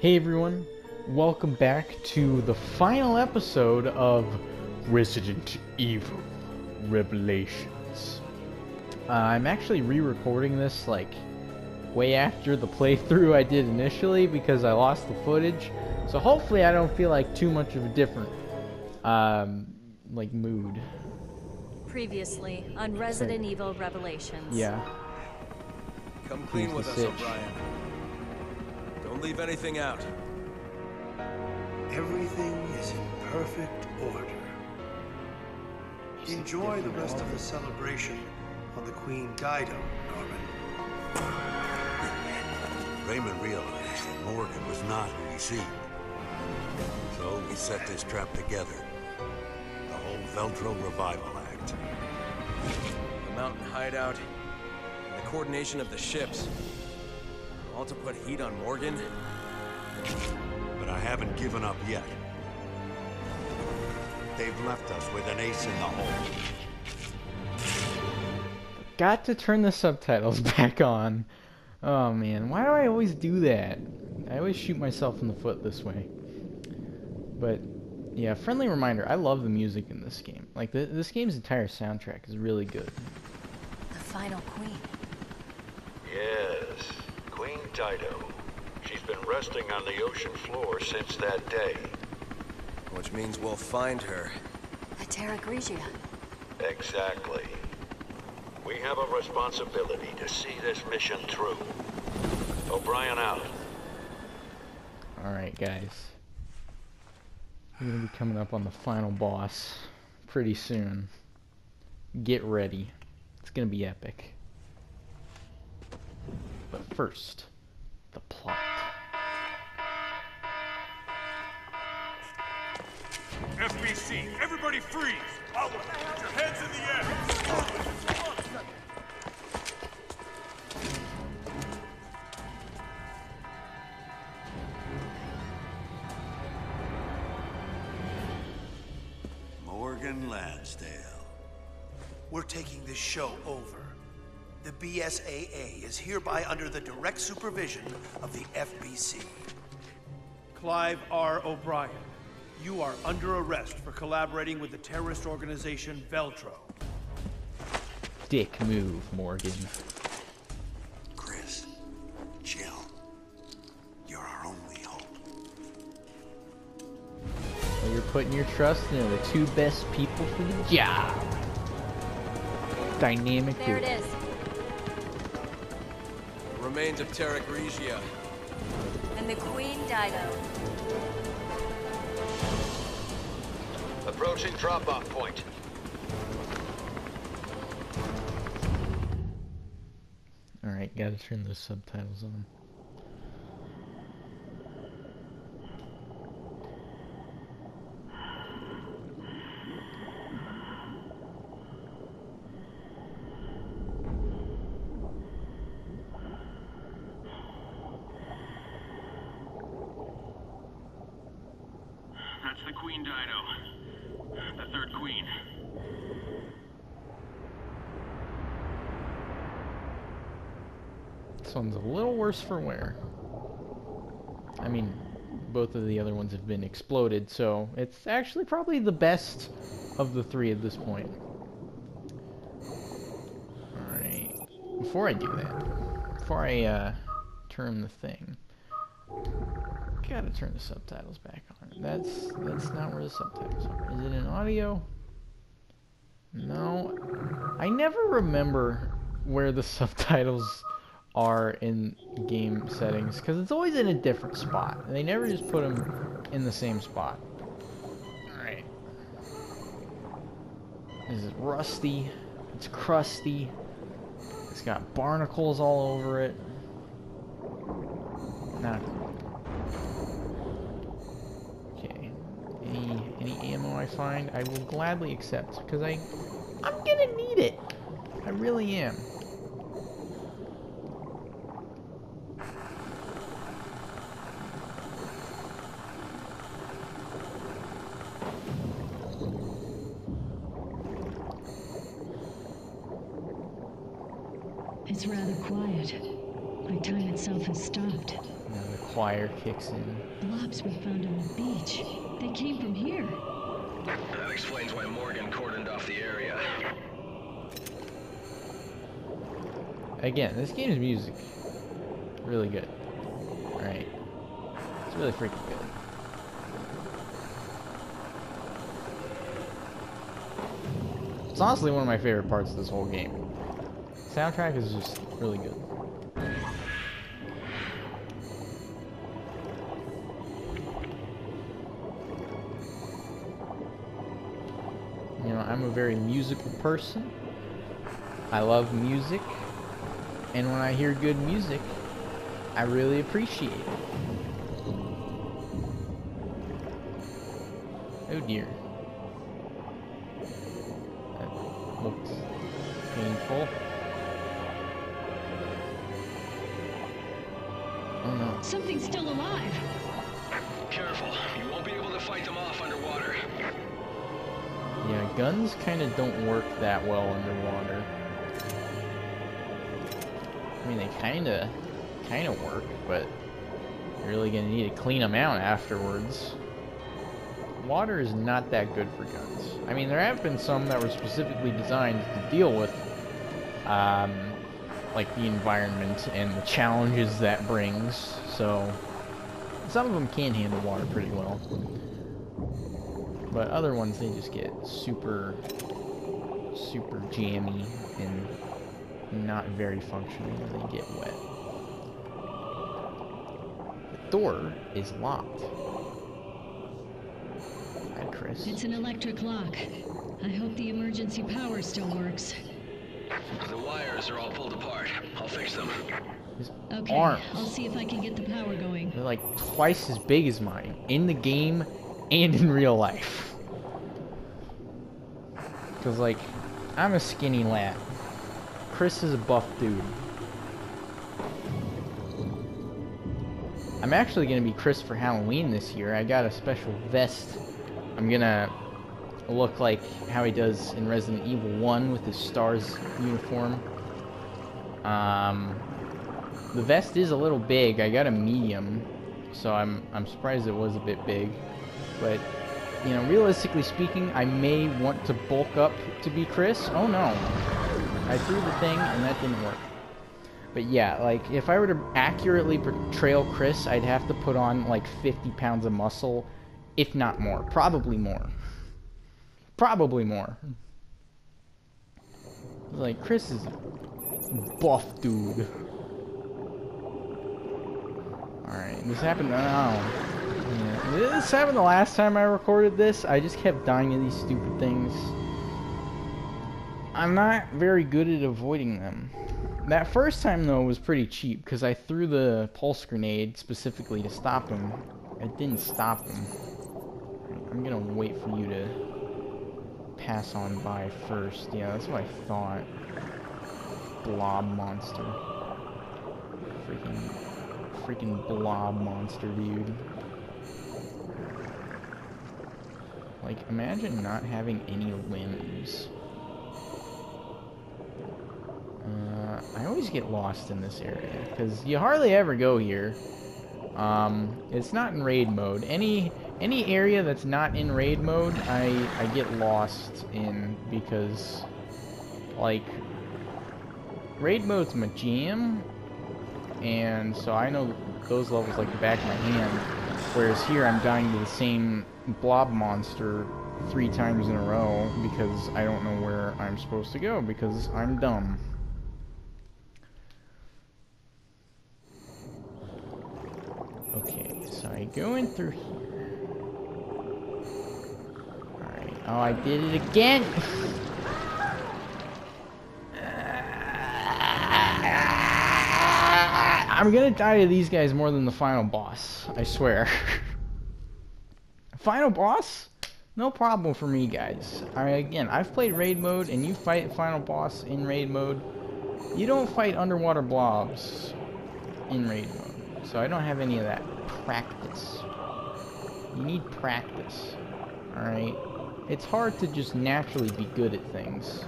Hey everyone, welcome back to the final episode of Resident Evil Revelations. I'm actually re-recording this like way after the playthrough I did initially because I lost the footage. So hopefully I don't feel like too much of a different like mood. Previously on Resident Evil Revelations. Yeah. Come clean with us, O'Brien. Don't leave anything out. Everything is in perfect order. Enjoy the rest of the celebration on the Queen Dido, Norman. Raymond realized that Morgan was not who he seemed. So we set this trap together. The whole Veltro revival act. The mountain hideout, and the coordination of the ships. All to put heat on Morgan? But I haven't given up yet. They've left us with an ace in the hole. Got to turn the subtitles back on. Oh man, why do I always do that? I always shoot myself in the foot this way. But yeah, friendly reminder, I love the music in this game. Like this game's entire soundtrack is really good. The final queen. Yes, Queen Dido. She's been resting on the ocean floor since that day. Which means we'll find her. The Terra Grigia. Exactly. We have a responsibility to see this mission through. O'Brien out. Alright guys. We're gonna be coming up on the final boss pretty soon. Get ready. It's gonna be epic. But first, the plot. FBC, everybody freeze! Out! Put your heads in the air! Morgan Lansdale. We're taking this show over. The BSAA is hereby under the direct supervision of the FBC. Clive R. O'Brien, you are under arrest for collaborating with the terrorist organization Veltro. Dick move, Morgan. Chris, chill. You're our only hope. Well, you're putting your trust in the two best people for the job. Dynamic There duo. it is. Remains of Terra Grigia. And the Queen Dido. Approaching drop-off point. Alright, gotta turn those subtitles on. That's the Queen Dido. The third queen. This one's a little worse for wear. I mean, both of the other ones have been exploded, so it's actually probably the best of the three at this point. Alright. Before I do that, before I turn the thing, gotta turn the subtitles back on. That's not where the subtitles are. Is it in audio? No. I never remember where the subtitles are in game settings because it's always in a different spot. They never just put them in the same spot. Alright. This is rusty. It's crusty. It's got barnacles all over it. Not okay. Any ammo I find, I will gladly accept because I'm gonna need it. I really am. It's rather quiet. Like time itself has stopped. Now the fire kicks in. Blobs we found on the beach. They came from here. That explains why Morgan cordoned off the area. Again, this game's music, really good. Alright. It's really freaking good. It's honestly one of my favorite parts of this whole game. Soundtrack is just really good. You know, I'm a very musical person. I love music. And when I hear good music, I really appreciate it. Oh dear. That looks painful. Oh no. Something's still alive. Careful, you won't be able to fight them off underwater. Yeah, guns kind of don't work that well underwater. I mean, they kind of work, but you're really gonna need to clean them out afterwards. Water is not that good for guns. I mean, there have been some that were specifically designed to deal with, like the environment and the challenges that brings. So, some of them can handle water pretty well. But other ones, they just get super jammy and not very functional when they get wet. The door is locked. Hi, Chris. It's an electric lock. I hope the emergency power still works. The wires are all pulled apart. I'll fix them. His Okay, arms. I'll see if I can get the power going. They're like twice as big as mine in the game and in real life. Because, like, I'm a skinny lad. Chris is a buff dude. I'm actually going to be Chris for Halloween this year. I got a special vest. I'm going to look like how he does in Resident Evil 1 with his STARS uniform. The vest is a little big. I got a medium, so I'm surprised it was a bit big. But, you know, realistically speaking, I may want to bulk up to be Chris. Oh no. I threw the thing and that didn't work. But yeah, like, if I were to accurately portray Chris, I'd have to put on like 50 pounds of muscle, if not more. Probably more. Probably more. Like, Chris is a buff dude. Alright, this happened, yeah. This happened the last time I recorded this. I just kept dying to these stupid things. I'm not very good at avoiding them. That first time, though, was pretty cheap, because I threw the pulse grenade specifically to stop him. It didn't stop him. I'm gonna wait for you to pass on by first. Yeah, that's what I thought. Blob monster. Freaking blob monster, dude. Like, imagine not having any limbs. I always get lost in this area, because you hardly ever go here. It's not in raid mode. Any area that's not in raid mode, I get lost in, because, like, raid mode's my jam, and so I know those levels like the back of my hand, whereas here I'm dying to the same blob monster 3 times in a row, because I don't know where I'm supposed to go, because I'm dumb. Okay, so I go in through here. Alright, oh, I did it again! I'm gonna die to these guys more than the final boss, I swear. Final boss? No problem for me, guys. Again, I've played raid mode, and you fight final boss in raid mode. You don't fight underwater blobs in raid mode. So I don't have any of that practice. You need practice. Alright? It's hard to just naturally be good at things.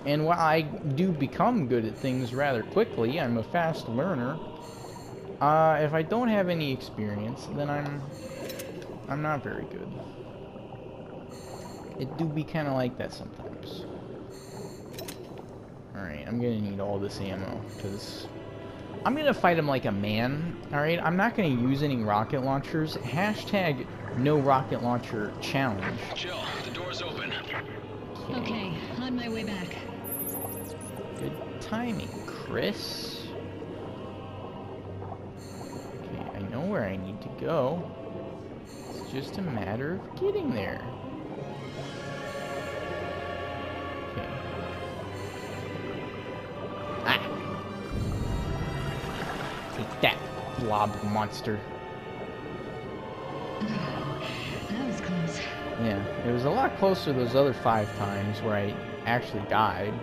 And while I do become good at things rather quickly, I'm a fast learner, If I don't have any experience, then I'm not very good. It do be kind of like that sometimes. Alright, I'm gonna need all this ammo, because I'm gonna fight him like a man, alright? I'm not gonna use any rocket launchers. Hashtag no rocket launcher challenge. Jill, the door's open. Okay, on my way back. Good timing, Chris. Okay, I know where I need to go. It's just a matter of getting there. Okay. Ah! Take that, blob monster. That was close. Yeah, it was a lot closer those other 5 times where I actually died.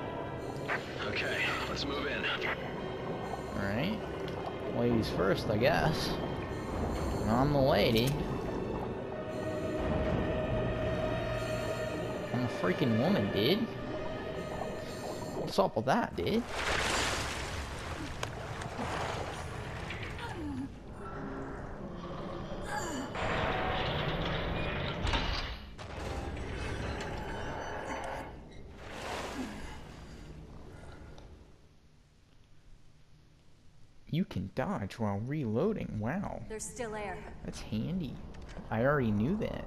Okay, let's move in. Alright. Ladies first, I guess. I'm the lady. I'm a freaking woman, dude. What's up with that, dude? You can dodge while reloading. Wow. There's still air. That's handy. I already knew that.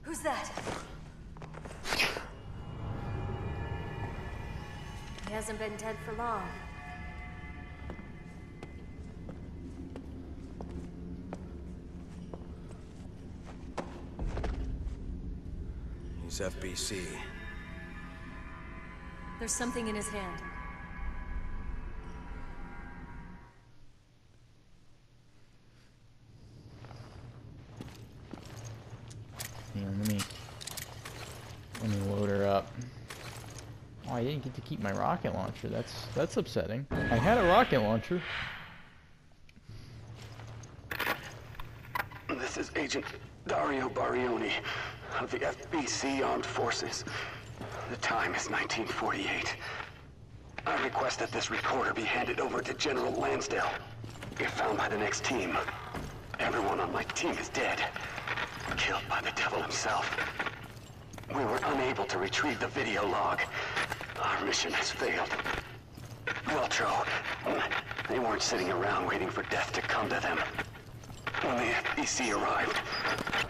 Who's that? He hasn't been dead for long. He's FBC. There's something in his hand. Hang on, let me load her up. Oh, I didn't get to keep my rocket launcher. That's upsetting. I had a rocket launcher. This is Agent Dario Barioni of the FBC Armed Forces. The time is 1948. I request that this recorder be handed over to General Lansdale. If found by the next team, everyone on my team is dead. Killed by the devil himself. We were unable to retrieve the video log. Our mission has failed. Veltro, they weren't sitting around waiting for death to come to them. When the FBC arrived,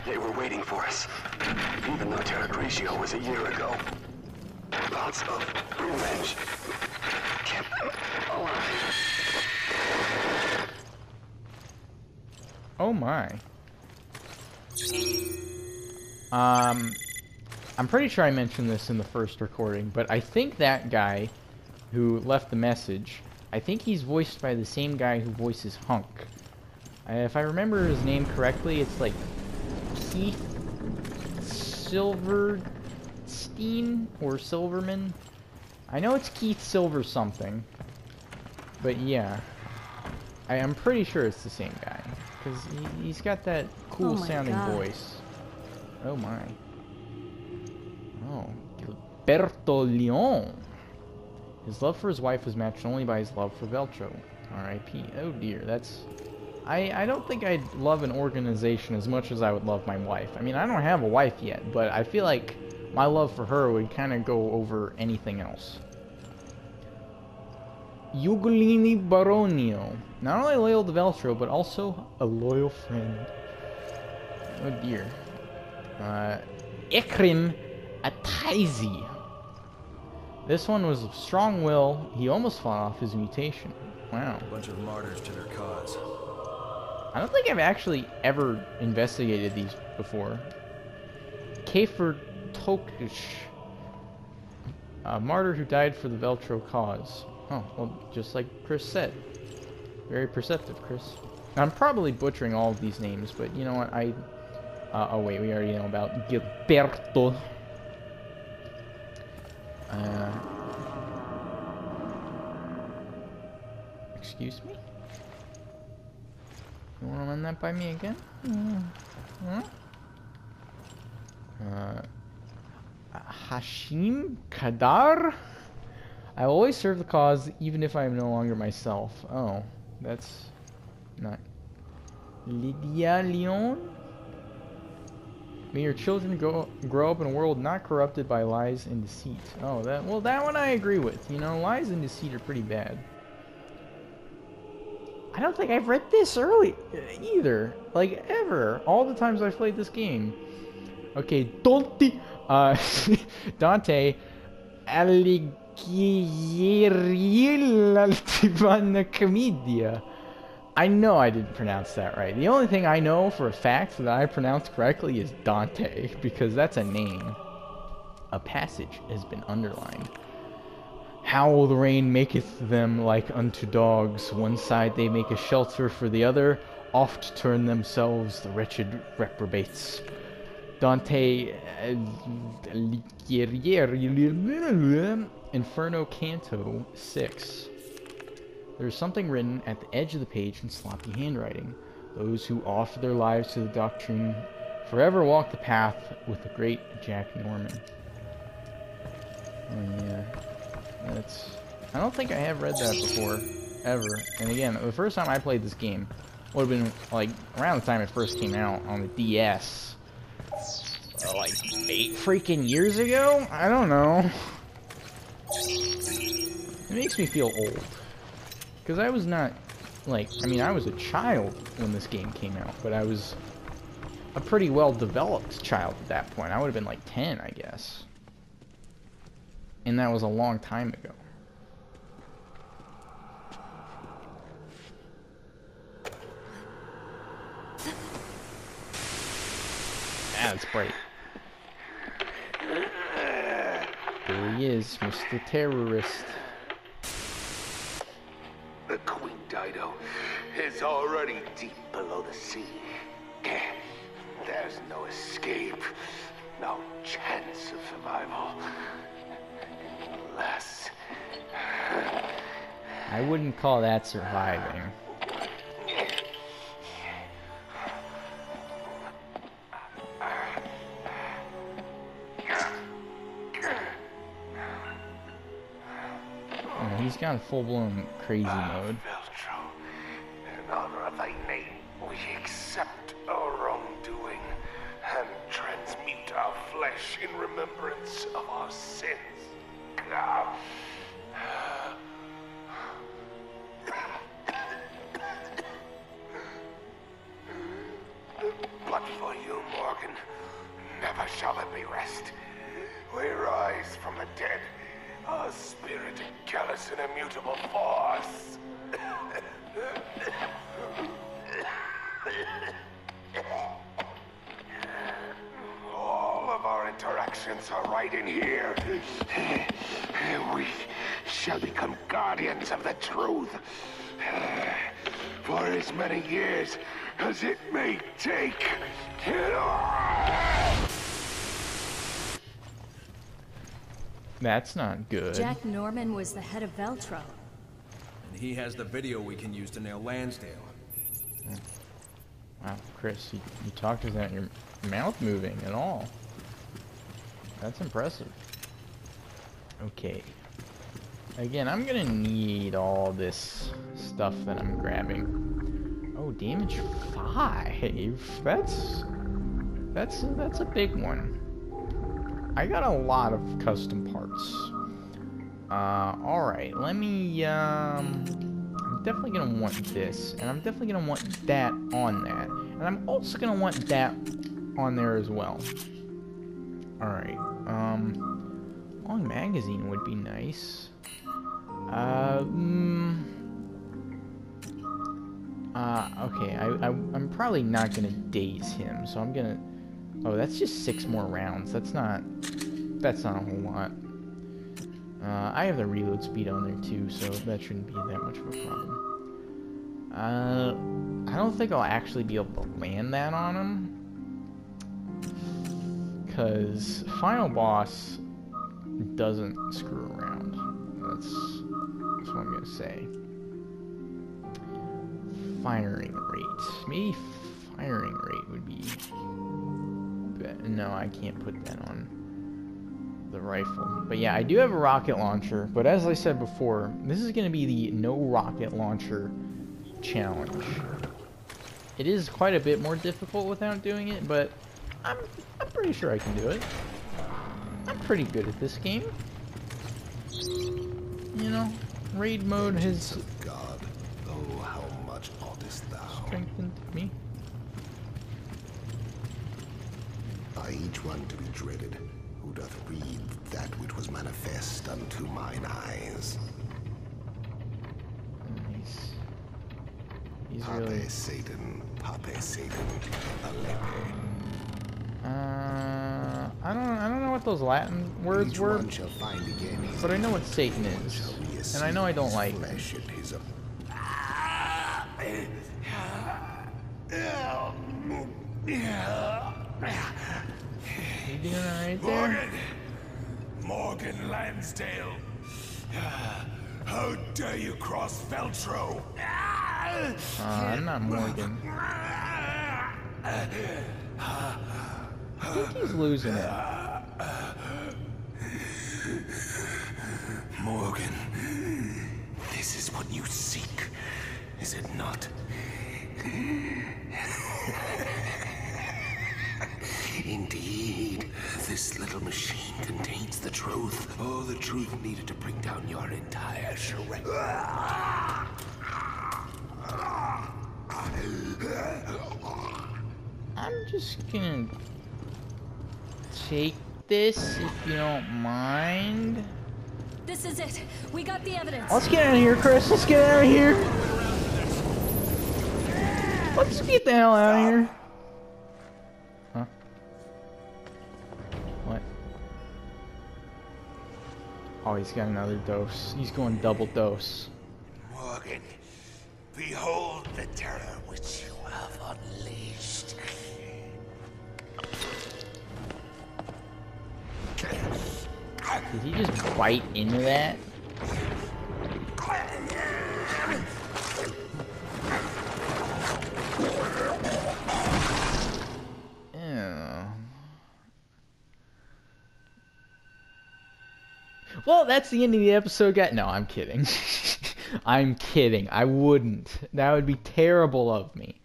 they were waiting for us. Even though Terra Grigio was a year ago. Thoughts of revenge kept them alive. Oh my. I'm pretty sure I mentioned this in the first recording, but I think that guy who left the message, I think he's voiced by the same guy who voices Hunk. If I remember his name correctly, it's like Keith Silverstein or Silverman. I know it's Keith Silver something, but yeah, I am pretty sure it's the same guy because he's got that cool sounding voice. Oh my. Oh, Gilberto Leon. His love for his wife was matched only by his love for Veltro. R.I.P. Oh dear, that's... I don't think I'd love an organization as much as I would love my wife. I mean, I don't have a wife yet, but I feel like my love for her would kind of go over anything else. Ugolini Baronio. Not only loyal to Veltro, but also a loyal friend. Oh dear. Ikrim Ataizi. This one was of strong will. He almost fought off his mutation. Wow. A bunch of martyrs to their cause. I don't think I've actually ever investigated these before. Kafer Tokish. A martyr who died for the Veltro cause. Oh, well, just like Chris said. Very perceptive, Chris. I'm probably butchering all of these names, but you know what, oh wait, we already know about Gilberto. Excuse me? You wanna run that by me again? Hashim Kadar. I will always serve the cause, even if I am no longer myself. Oh, that's not. Lydia Leon? May your children grow up in a world not corrupted by lies and deceit. Oh, that one I agree with. You know, lies and deceit are pretty bad. I don't think I've read this early either. Like, ever. All the times I've played this game. Okay, Dante Alighieri l'ultima commedia. I know I didn't pronounce that right. The only thing I know for a fact that I pronounced correctly is Dante, because that's a name. A passage has been underlined. How the rain maketh them like unto dogs. One side they make a shelter for the other, oft turn themselves the wretched reprobates. Dante Alighieri Inferno Canto 6. There is something written at the edge of the page in sloppy handwriting. Those who offer their lives to the doctrine forever walk the path with the great Jack Norman. Oh yeah, that's. I don't think I have read that before, ever. And again, the first time I played this game would have been like around the time it first came out on the DS. Like 8 freaking years ago? I don't know. It makes me feel old. Because I was not, like, I mean, I was a child when this game came out, but I was a pretty well-developed child at that point. I would have been like 10, I guess. And that was a long time ago. That's bright. There he is, Mr. Terrorist. The Queen Dido is already deep below the sea. There's no escape, no chance of survival. Unless... I wouldn't call that surviving. He's gone full-blown crazy mode. Veltro, in honor of thy name, we accept our wrongdoing and transmute our flesh in remembrance of our sins. But for you, Morgan, never shall there be rest. We rise from the dead. A spirit, callous and immutable force. All of our interactions are right in here. We shall become guardians of the truth. For as many years as it may take. That's not good. Jack Norman was the head of Veltro. And he has the video we can use to nail Lansdale. Wow, Chris, you talked without your mouth moving at all. That's impressive. Okay. Again, I'm gonna need all this stuff that I'm grabbing. Oh, damage 5. That's a big one. I got a lot of custom parts. Alright, let me, I'm definitely gonna want this, and I'm definitely gonna want that on that, and I'm also gonna want that on there as well. Alright, long magazine would be nice. Okay, I'm probably not gonna daze him, so I'm gonna... Oh, that's just 6 more rounds. That's not a whole lot. I have the reload speed on there too, so that shouldn't be that much of a problem. I don't think I'll actually be able to land that on him, because Final Boss doesn't screw around. That's what I'm gonna say. Firing rate. Maybe firing rate would be... No, I can't put that on the rifle. But yeah, I do have a rocket launcher, but as I said before, this is going to be the no rocket launcher challenge. It is quite a bit more difficult without doing it, but I'm pretty sure I can do it. I'm pretty good at this game. You know, raid mode has God, oh, how much oughtest thou? strengthened me. By each one to be dreaded, who doth read that which was manifest unto mine eyes. Nice. He's Pape really... Satan, Pape Satan, Alepe. I don't know what those Latin words Each were, one shall find again his but I know what Satan is, and I know I don't like him. flesh and his You doing alright there? Morgan Lansdale. How dare you cross Veltro? I'm not Morgan. I think he's losing it. Morgan, this is what you seek, is it not? Indeed, this little machine contains the truth. Oh, the truth needed to bring down your entire charade. I'm just gonna take this if you don't mind. This is it. We got the evidence. Let's get out of here, Chris. Let's get out of here. Let's get the hell out of here. Huh? What? Oh, he's got another dose. He's going double dose. Morgan, behold the terror which you have unleashed. Did he just bite into that? Ew. Well, that's the end of the episode, guys. No, I'm kidding. I'm kidding. I wouldn't. That would be terrible of me.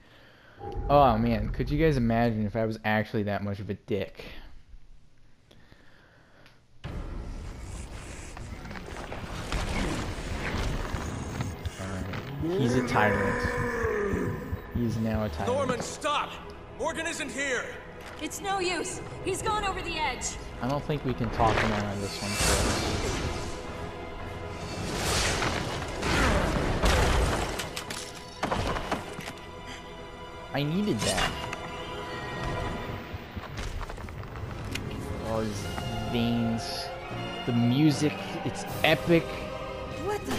Oh, man. Could you guys imagine if I was actually that much of a dick? He's a tyrant. He's now a tyrant. Norman, stop! Morgan isn't here! It's no use. He's gone over the edge. I don't think we can talk him out of this one, Chris. I needed that. All his veins. The music, it's epic. What the?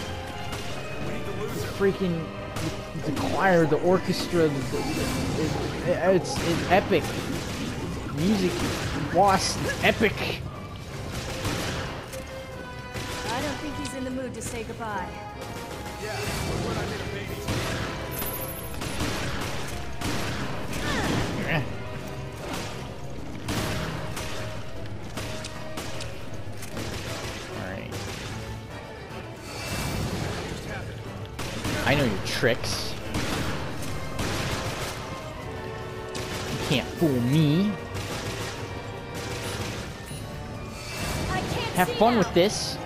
Freaking the choir, the orchestra, it's epic. Music, boss, epic. I don't think he's in the mood to say goodbye. Yeah, but we're not gonna Alright. I know your tricks. You can't fool me. I can't Have see fun now. with this.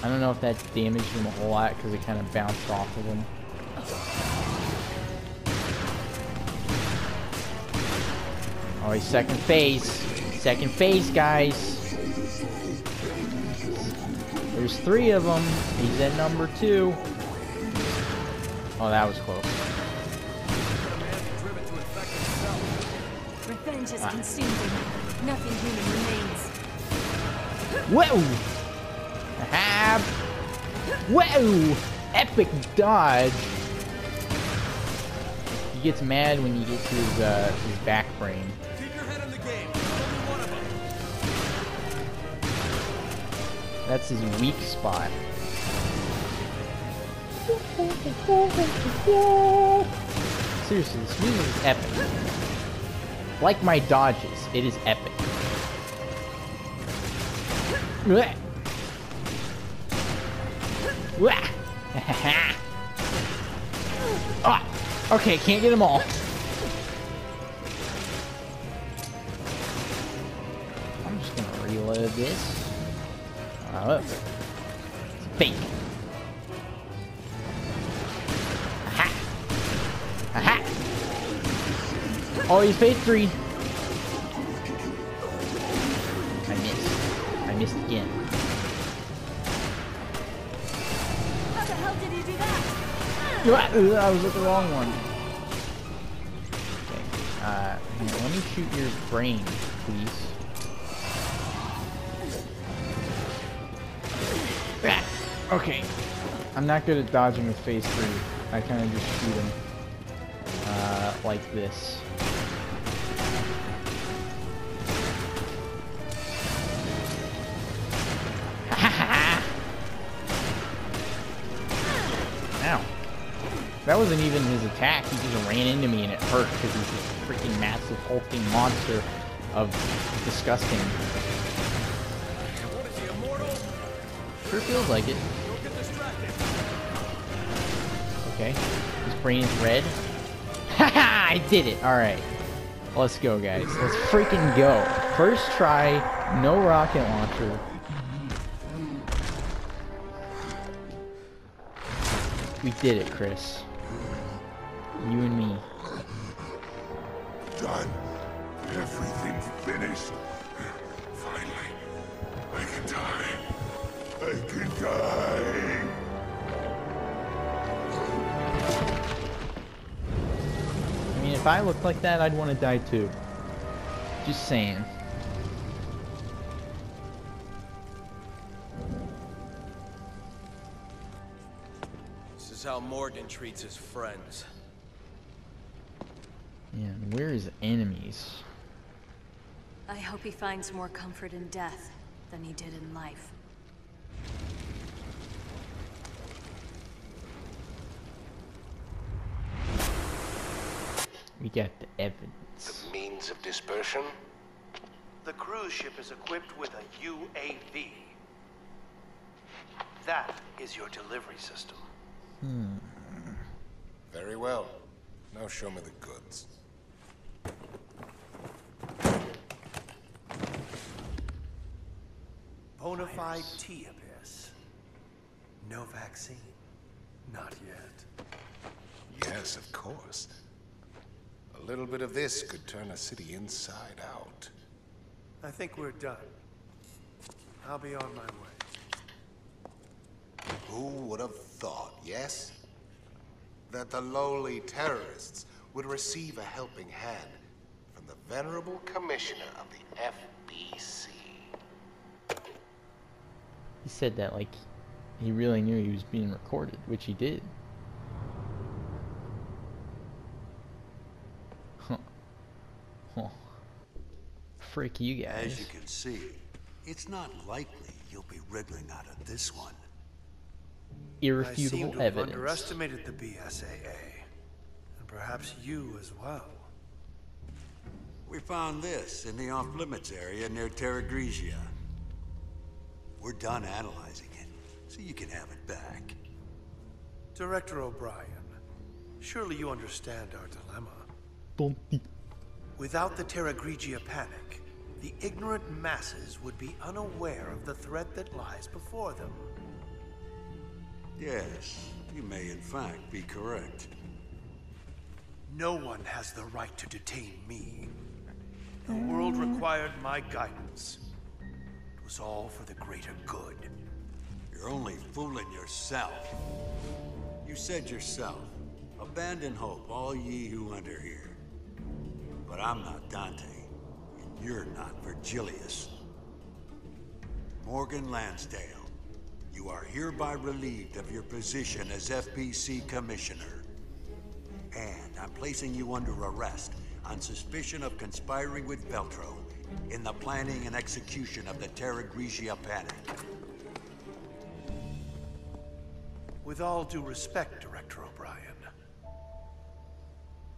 I don't know if that damaged him a whole lot because it kind of bounced off of him. Oh, he's second phase. Second phase, guys. There's 3 of them. He's at number 2. Oh, that was close. Revenge has consumed him. Nothing human remains. Whoa! Aha! Whoa! Epic dodge. He gets mad when you get to his back frame. keep your head in the game. Only one of them. That's his weak spot. Seriously, this music is epic. Like my dodges, it is epic. Blech. Blech. Ah, okay, can't get them all. I'm just gonna reload this. Oh, it's fake. Aha! Aha! Oh, he's phase 3. I missed. I missed again. How the hell did he do that? I was at the wrong one. Okay. Hang on, let me shoot your brain, please. Okay. I'm not good at dodging with phase 3. I kind of just shoot him. Like this. Ow. That wasn't even his attack, he just ran into me and it hurt because he's this freaking massive hulking monster of disgusting. What is he, immortal? Sure feels like it. Don't get distracted. Okay. His brain is red. Haha! I did it! Alright. Let's go, guys. Let's freaking go. First try, no rocket launcher. We did it, Chris. You and me. Done. Everything's finished. Finally, I can die. I can die. I mean, if I looked like that, I'd want to die too. Just saying. This is how Morgan treats his friends. Yeah, and where is enemies? I hope he finds more comfort in death than he did in life. We got the evidence. The means of dispersion? The cruise ship is equipped with a UAV. That is your delivery system. Very well. Now show me the goods. Bonafide T-Abyss. No vaccine. Not yet. Yes, of course. A little bit of this could turn a city inside out. I think we're done. I'll be on my way. Who would have thought, yes? That the lowly terrorists would receive a helping hand from the venerable commissioner of the FBC. He said that like he really knew he was being recorded, which he did. Huh. Huh. Frick you guys. As you can see, it's not likely you'll be wriggling out of this one. I seem Irrefutable to have evidence. underestimated the BSAA. And perhaps you as well. We found this in the off-limits area near Terra Grigia. We're done analyzing it, so you can have it back. Director O'Brien, surely you understand our dilemma. Without the Terra Grigia panic, the ignorant masses would be unaware of the threat that lies before them. Yes, you may in fact be correct. No one has the right to detain me. The world required my guidance. It was all for the greater good. You're only fooling yourself. You said yourself, abandon hope, all ye who enter here. But I'm not Dante, and you're not Virgilius. Morgan Lansdale, you are hereby relieved of your position as FBC Commissioner. And I'm placing you under arrest on suspicion of conspiring with Veltro in the planning and execution of the Terra Grigia panic. With all due respect, Director O'Brien,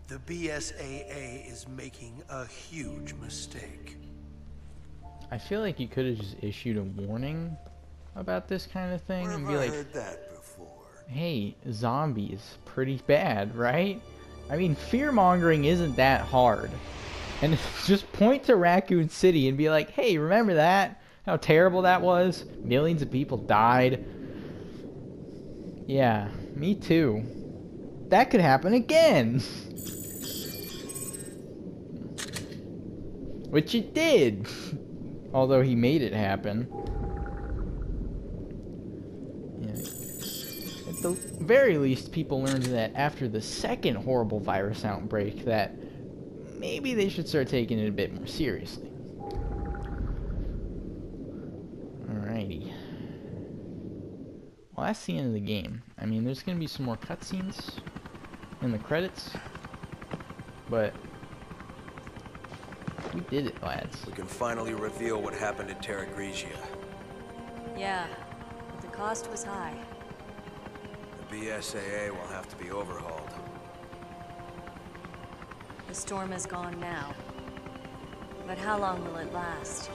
The BSAA is making a huge mistake. I feel like you could have just issued a warning about this kind of thing and be like, heard that before. Hey, zombies, pretty bad, right? I mean, fear-mongering isn't that hard. And just point to Raccoon City and be like, hey, remember that? How terrible that was? Millions of people died. Yeah, me too. That could happen again. Which it did. Although he made it happen. Yeah. At the very least, people learned that after the second horrible virus outbreak that maybe they should start taking it a bit more seriously. Alrighty. Well, that's the end of the game. I mean, there's going to be some more cutscenes in the credits, but we did it, lads. We can finally reveal what happened at Terra Grigia. Yeah, but the cost was high. The BSAA will have to be overhauled. The storm is gone now. But how long will it last?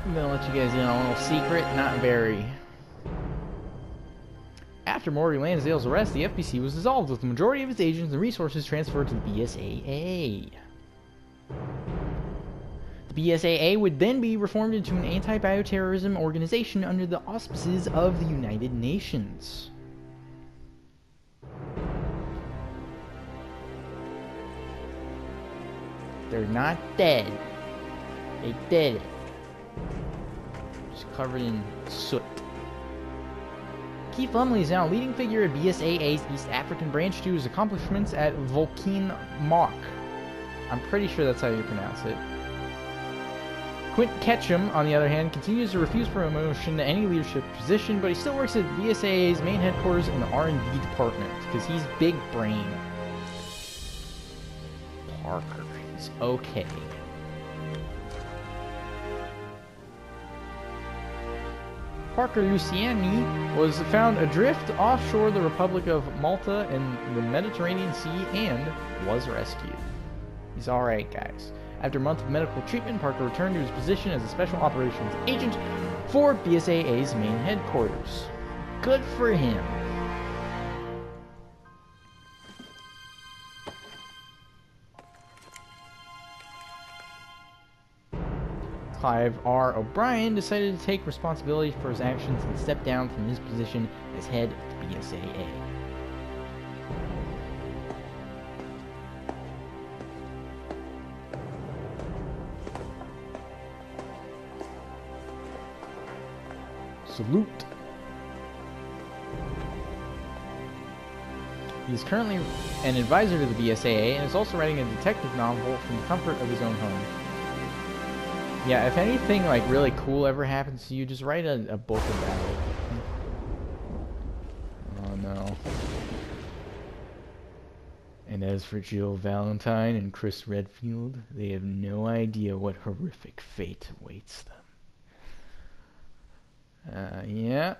I'm gonna let you guys in on a little secret, not very. After Maury Lansdale's arrest, the FBC was dissolved, with the majority of its agents and resources transferred to the BSAA. The BSAA would then be reformed into an anti-bioterrorism organization under the auspices of the United Nations. They're not dead. They did it. Just covered in soot. Keith Lumley is now a leading figure at BSAA's East African branch due to his accomplishments at Volcane Mock. I'm pretty sure that's how you pronounce it. Quint Ketchum, on the other hand, continues to refuse promotion to any leadership position, but he still works at BSAA's main headquarters in the R&D department, because he's big brain. Parker. He's okay. Parker Luciani was found adrift offshore the Republic of Malta in the Mediterranean Sea and was rescued. He's alright, guys. After a month of medical treatment, Parker returned to his position as a special operations agent for BSAA's main headquarters. Good for him. Clive R. O'Brien decided to take responsibility for his actions and step down from his position as head of the BSAA. Salute. He is currently an advisor to the BSAA and is also writing a detective novel from the comfort of his own home. Yeah, if anything like really cool ever happens to you, just write a book about it. Oh no. And as for Jill Valentine and Chris Redfield, they have no idea what horrific fate awaits them. Yeah.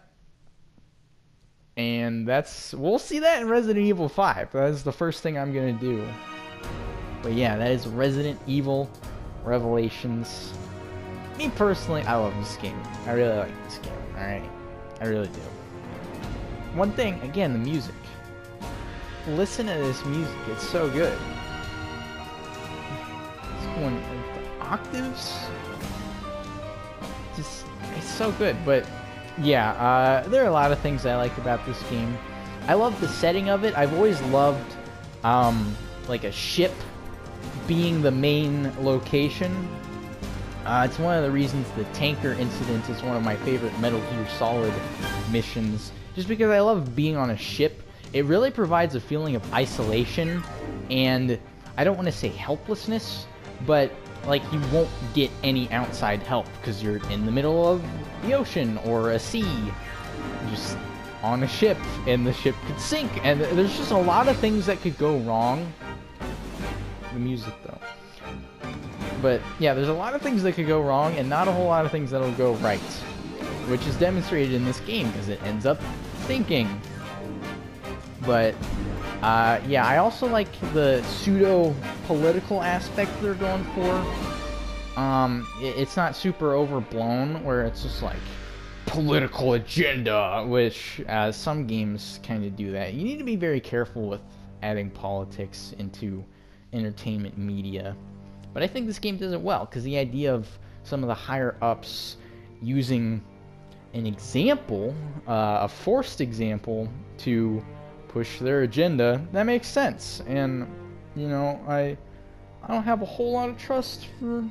And we'll see that in Resident Evil 5. That is the first thing I'm gonna do. But yeah, that is Resident Evil Revelations. Me personally, I love this game. I really like this game, alright? I really do. One thing, again, the music. Listen to this music, it's so good. It's going, the octaves? Just, it's so good, but yeah, there are a lot of things I like about this game. I love the setting of it. I've always loved, like a ship being the main location. It's one of the reasons the tanker incident is one of my favorite Metal Gear Solid missions. Just because I love being on a ship. It really provides a feeling of isolation, and I don't want to say helplessness, but like you won't get any outside help because you're in the middle of the ocean or a sea. Just on a ship, and the ship could sink, and there's just a lot of things that could go wrong. The music, though. But yeah, there's a lot of things that could go wrong, and not a whole lot of things that'll go right, which is demonstrated in this game because it ends up sinking. But yeah, I also like the pseudo-political aspect they're going for. It's not super overblown, where it's just like political agenda, which some games kind of do that. You need to be very careful with adding politics into entertainment media. But I think this game does it well, because the idea of some of the higher-ups using an example, a forced example, to push their agenda, that makes sense. And, you know, I don't have a whole lot of trust for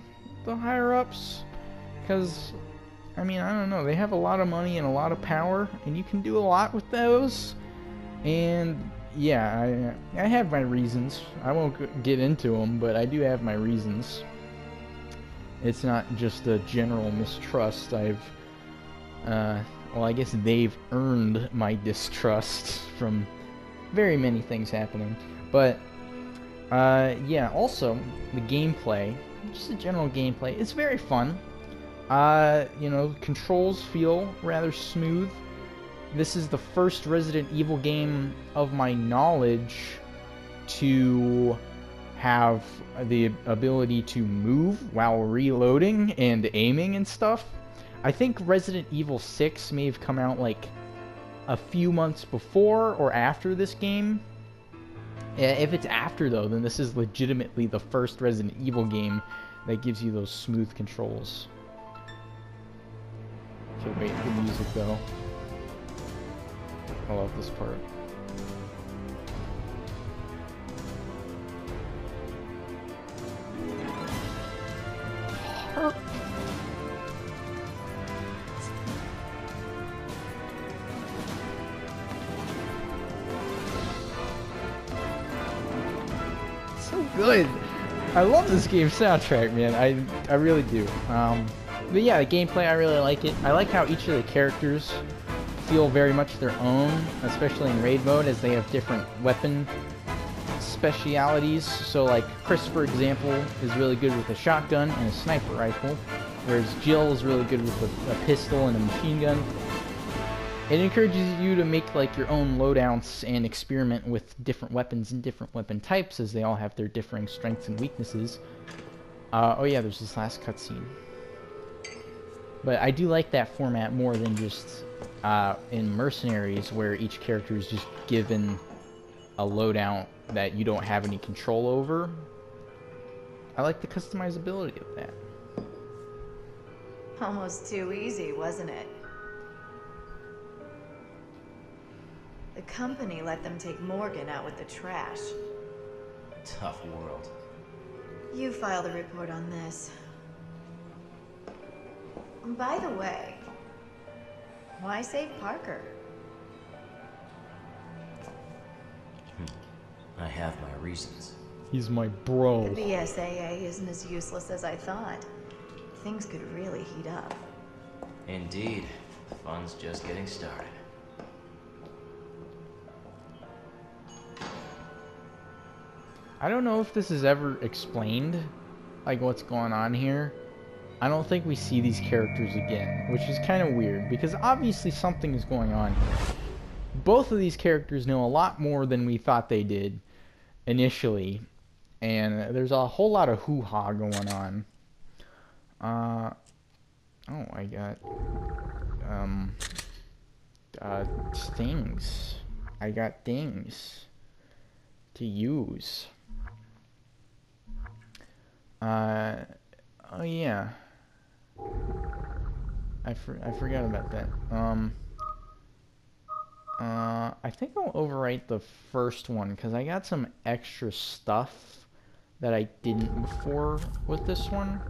the higher-ups, because, I mean, I don't know, they have a lot of money and a lot of power, and you can do a lot with those. And yeah, I have my reasons. I won't get into them, but I do have my reasons. It's not just a general mistrust. Well, I guess they've earned my distrust from very many things happening. But yeah, also the gameplay, just the general gameplay, it's very fun. You know, controls feel rather smooth. This is the first Resident Evil game of my knowledge to have the ability to move while reloading and aiming and stuff. I think Resident Evil 6 may have come out like a few months before or after this game. If it's after, though, then this is legitimately the first Resident Evil game that gives you those smooth controls. Okay, wait, the music though. I love this part. So good. I love this game's soundtrack, man. I really do. But yeah, the gameplay, I really like it. I like how each of the characters feel very much their own, especially in raid mode, as they have different weapon specialities. So like Chris, for example, is really good with a shotgun and a sniper rifle, whereas Jill is really good with a pistol and a machine gun. It encourages you to make like your own loadouts and experiment with different weapons and different weapon types, as they all have their differing strengths and weaknesses. Oh yeah, there's this last cutscene. But I do like that format more than just in Mercenaries, where each character is just given a loadout that you don't have any control over. I like the customizability of that. Almost too easy, wasn't it? The company let them take Morgan out with the trash. Tough world. You filed a report on this. By the way, why save Parker? I have my reasons. He's my bro. The BSAA isn't as useless as I thought. Things could really heat up. Indeed. The fun's just getting started. I don't know if this is ever explained, like what's going on here. I don't think we see these characters again, which is kind of weird, because obviously something is going on here. Both of these characters know a lot more than we thought they did initially, and there's a whole lot of hoo-ha going on. Oh, I got things. I got things to use. Oh yeah. I forgot about that. I think I'll overwrite the first one, because I got some extra stuff that I didn't before with this one.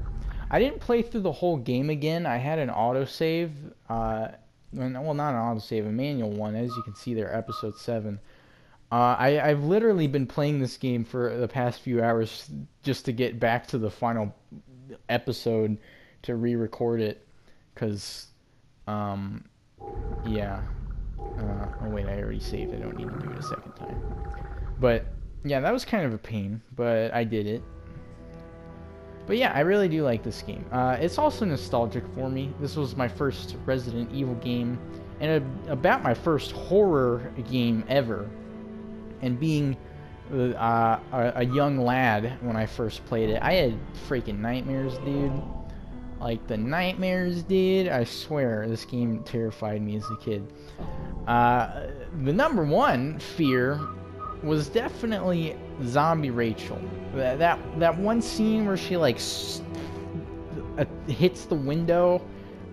I didn't play through the whole game again. I had an autosave. Well, not an autosave, a manual one. As you can see there, episode 7. I've literally been playing this game for the past few hours just to get back to the final episode to re-record it, because, yeah. Oh wait, I already saved. I don't need to do it a second time. But, yeah, that was kind of a pain, but I did it. But yeah, I really do like this game. It's also nostalgic for me. This was my first Resident Evil game, and about my first horror game ever. and being a young lad when I first played it, I had freaking nightmares, dude. Like, the nightmares, dude. I swear, this game terrified me as a kid. The number one fear was definitely Zombie Rachel. That one scene where she, like, hits the window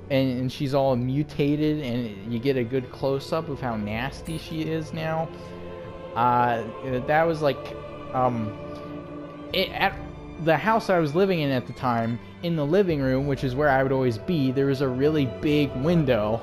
and she's all mutated, and you get a good close-up of how nasty she is now. That was like, at the house I was living in at the time, in the living room, which is where I would always be, there was a really big window.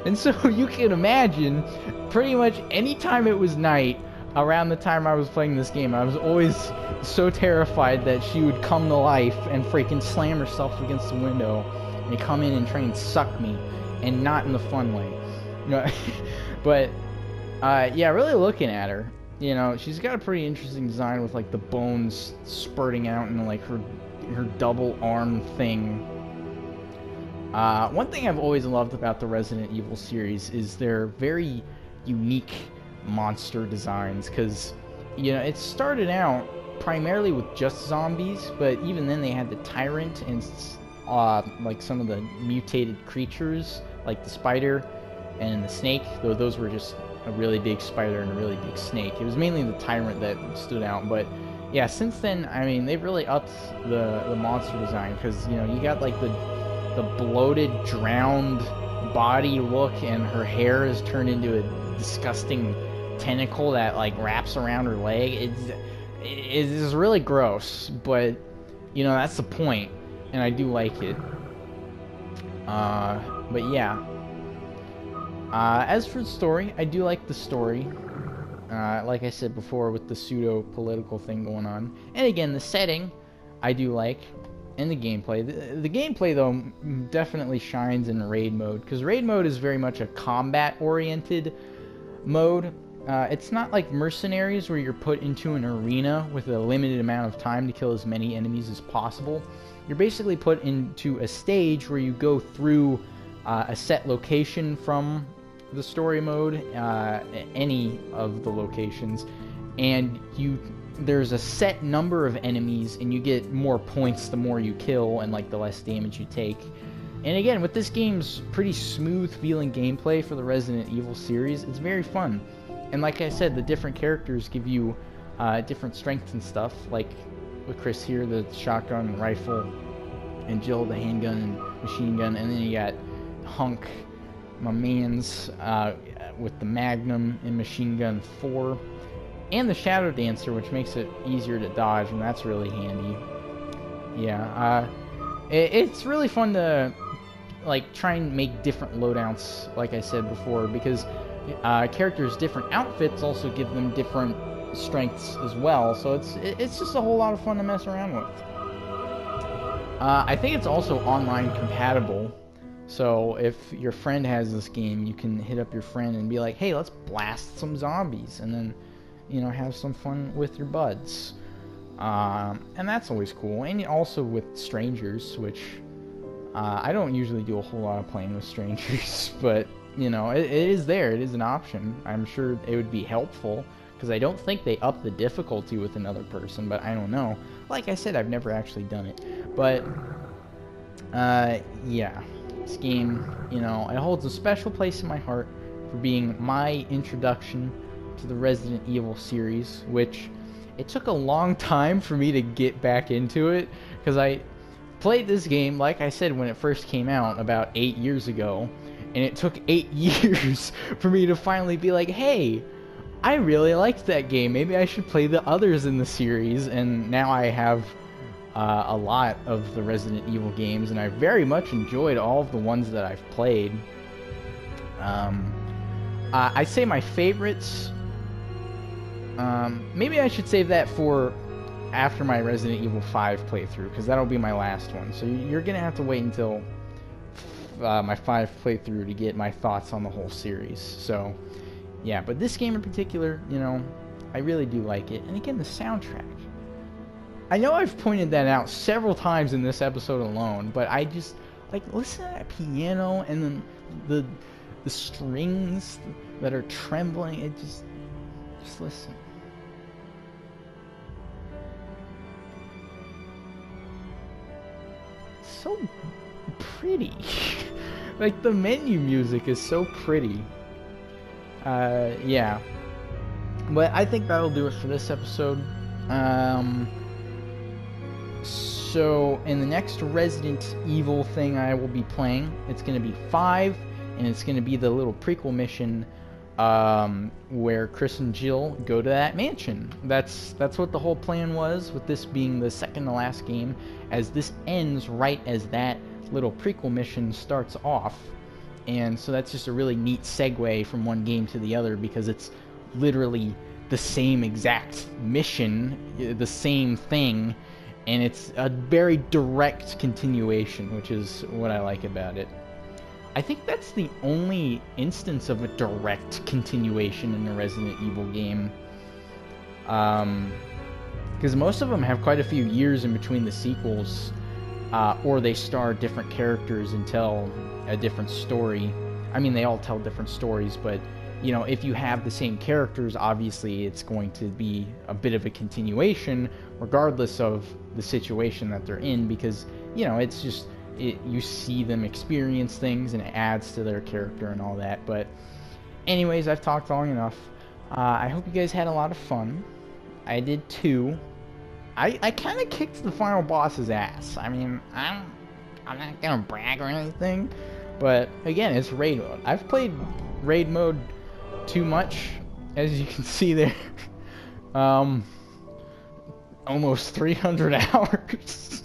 And so you can imagine, pretty much any time it was night, around the time I was playing this game, I was always so terrified that she would come to life and freaking slam herself against the window and come in and try and suck me, and not in the fun way. You know, but yeah, really looking at her, you know, she's got a pretty interesting design with like the bones spurting out and like her double arm thing. One thing I've always loved about the Resident Evil series is their very unique monster designs, because, you know, it started out primarily with just zombies, but even then they had the Tyrant and like some of the mutated creatures like the spider and the snake, though those were just a really big spider and a really big snake. It was mainly the Tyrant that stood out, but yeah, since then, I mean, they've really upped the monster design, because, you know, you got like the bloated, drowned body look, and her hair is turned into a disgusting tentacle that like wraps around her leg. It's really gross, but, you know, that's the point, and I do like it. But yeah. As for the story, I do like the story. Like I said before, with the pseudo-political thing going on. And again, the setting, I do like. And the gameplay. The gameplay, though, definitely shines in raid mode, because raid mode is very much a combat-oriented mode. It's not like Mercenaries, where you're put into an arena with a limited amount of time to kill as many enemies as possible. You're basically put into a stage where you go through a set location from the story mode, any of the locations, and there's a set number of enemies, and you get more points the more you kill and like the less damage you take. And again, with this game's pretty smooth feeling gameplay for the Resident Evil series, it's very fun. And like I said, the different characters give you different strengths and stuff, like with Chris here, the shotgun and rifle, and Jill, the handgun and machine gun, and then you got Hunk, my man's, with the Magnum and Machine Gun 4, and the Shadow Dancer, which makes it easier to dodge, and that's really handy. Yeah, it's really fun to like try and make different loadouts, like I said before, because characters' different outfits also give them different strengths as well, so it's just a whole lot of fun to mess around with. I think it's also online compatible. So if your friend has this game, you can hit up your friend and be like, hey, let's blast some zombies, and then, you know, have some fun with your buds. And that's always cool. And also with strangers, which I don't usually do a whole lot of playing with strangers, but, you know, it is there. It is an option. I'm sure it would be helpful, because I don't think they up the difficulty with another person, but I don't know. Like I said, I've never actually done it. But, yeah. This game, you know, it holds a special place in my heart for being my introduction to the Resident Evil series, which it took a long time for me to get back into it, because I played this game, like I said, when it first came out about 8 years ago, and it took 8 years for me to finally be like, hey, I really liked that game, maybe I should play the others in the series. And now I have a lot of the Resident Evil games, and I very much enjoyed all of the ones that I've played. I'd say my favorites, maybe I should save that for after my Resident Evil 5 playthrough, because that'll be my last one. So you're gonna have to wait until my 5 playthrough to get my thoughts on the whole series. So yeah, but this game in particular, you know, I really do like it. And again, the soundtrack, I know I've pointed that out several times in this episode alone, but I just, like, listen to that piano and then the strings that are trembling. It just, Just listen. So pretty. Like, the menu music is so pretty. Yeah. But I think that'll do it for this episode. So in the next Resident Evil thing I will be playing, it's going to be 5, and it's going to be the little prequel mission where Chris and Jill go to that mansion. That's what the whole plan was, with this being the second to last game, as this ends right as that little prequel mission starts off. And so that's just a really neat segue from one game to the other, because it's literally the same exact mission, the same thing, and it's a very direct continuation, which is what I like about it. I think that's the only instance of a direct continuation in a Resident Evil game. Because most of them have quite a few years in between the sequels, or they star different characters and tell a different story. I mean, they all tell different stories, but, you know, if you have the same characters, obviously it's going to be a bit of a continuation, regardless of the situation that they're in, because, you know, it's just... you see them experience things, and it adds to their character and all that. But anyways, I've talked long enough. I hope you guys had a lot of fun. I did too. I kind of kicked the final boss's ass. I mean, I'm not gonna brag or anything, but again, it's raid mode. I've played raid mode too much, as you can see there. Almost 300 hours.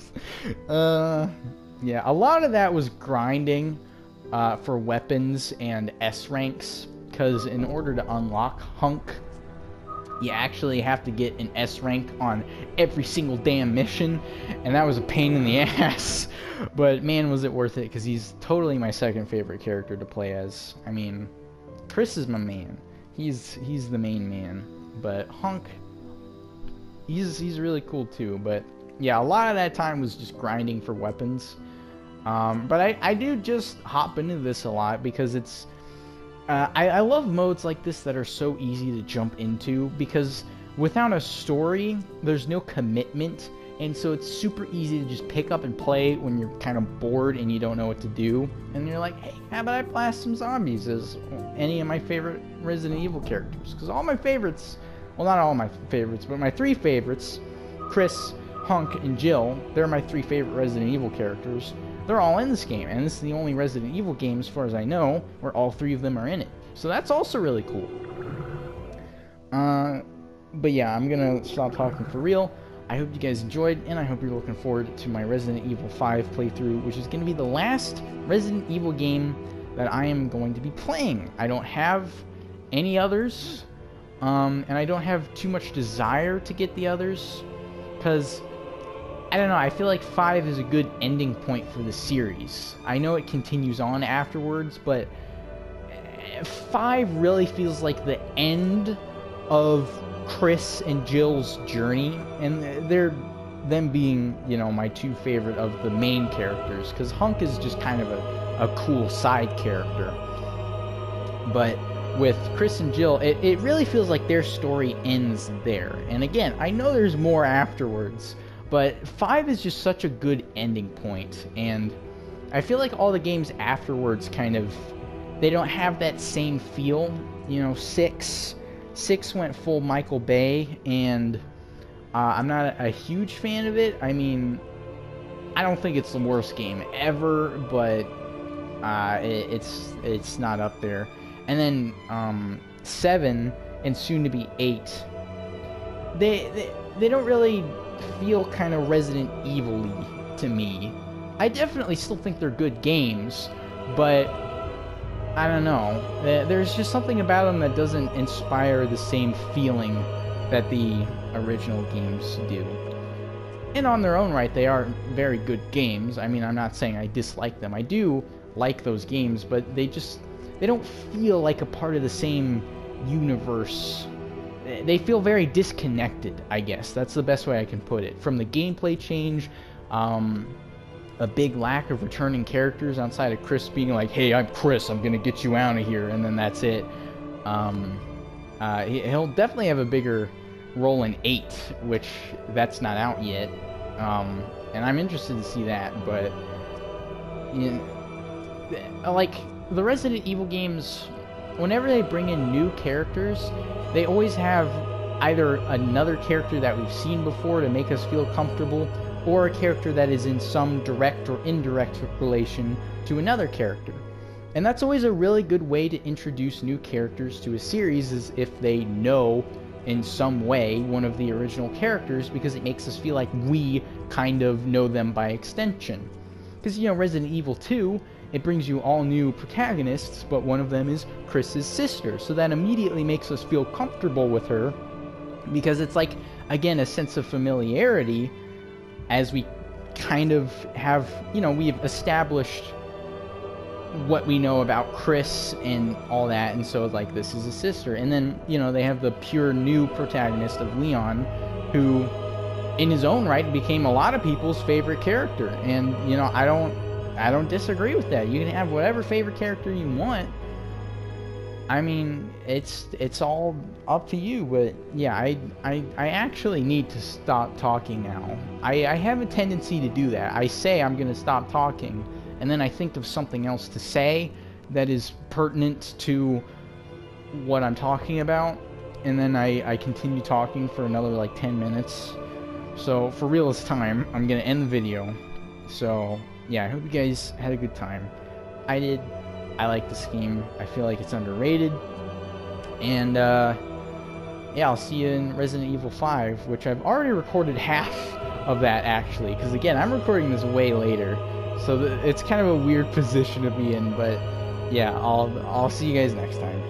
Yeah, a lot of that was grinding for weapons and S ranks, because in order to unlock Hunk, you actually have to get an S rank on every single damn mission, and that was a pain in the ass. But man, was it worth it, because he's totally my second favorite character to play as. I mean, Chris is my man. He's the main man, but Hunk, he's really cool too. But yeah, a lot of that time was just grinding for weapons. But I do just hop into this a lot, because it's I love modes like this that are so easy to jump into, because without a story, there's no commitment, and so it's super easy to just pick up and play when you're kind of bored and you don't know what to do, and you're like, hey, how about I blast some zombies as any of my favorite Resident Evil characters? Because all my favorites, well, not all my favorites, but my 3 favorites, Chris, Hunk, and Jill, they're my 3 favorite Resident Evil characters. They're all in this game, and this is the only Resident Evil game, as far as I know, where all 3 of them are in it. So that's also really cool. But yeah, I'm gonna stop talking for real. I hope you guys enjoyed, and I hope you're looking forward to my Resident Evil 5 playthrough, which is going to be the last Resident Evil game that I am going to be playing. I don't have any others, and I don't have too much desire to get the others, because I don't know, I feel like 5 is a good ending point for the series. I know it continues on afterwards, but 5 really feels like the end of Chris and Jill's journey, and they're them being, you know, my 2 favorite of the main characters, because Hunk is just kind of a cool side character. But with Chris and Jill, it really feels like their story ends there. And again, I know there's more afterwards, but 5 is just such a good ending point, and I feel like all the games afterwards kind of, they don't have that same feel. You know, 6 went full Michael Bay, and I'm not a huge fan of it. I mean, I don't think it's the worst game ever, but it's not up there. And then 7 and soon to be 8, they don't really feel kind of Resident Evil-y to me. I definitely still think they're good games, but I don't know. There's just something about them that doesn't inspire the same feeling that the original games do. And on their own right, they are very good games. I mean, I'm not saying I dislike them. I do like those games, but they don't feel like a part of the same universe. They feel very disconnected, I guess. That's the best way I can put it. From the gameplay change, a big lack of returning characters outside of Chris being like, hey, I'm Chris, I'm gonna get you out of here, and then that's it. He'll definitely have a bigger role in 8, which that's not out yet. And I'm interested to see that, but you know, like the Resident Evil games, whenever they bring in new characters, they always have either another character that we've seen before to make us feel comfortable, or a character that is in some direct or indirect relation to another character. And that's always a really good way to introduce new characters to a series, is if they know in some way one of the original characters, because it makes us feel like we kind of know them by extension. Because, you know, Resident Evil 2, it brings you all new protagonists, but one of them is Chris's sister, so that immediately makes us feel comfortable with her, because it's like, again, a sense of familiarity, as we kind of have, you know, we've established what we know about Chris and all that, and so like, this is a sister. And then, you know, they have the pure new protagonist of Leon, who in his own right became a lot of people's favorite character. And, you know, I don't disagree with that. You can have whatever favorite character you want. I mean, it's all up to you. But yeah, I actually need to stop talking now. I have a tendency to do that. I say I'm gonna stop talking, and then I think of something else to say that is pertinent to what I'm talking about, and then I continue talking for another like 10 minutes. So for real this time, I'm gonna end the video. So yeah, I hope you guys had a good time. I did. I like this game. I feel like it's underrated. And yeah, I'll see you in Resident Evil 5, which I've already recorded half of that, actually, because again, I'm recording this way later, so it's kind of a weird position to be in. But yeah, I'll see you guys next time.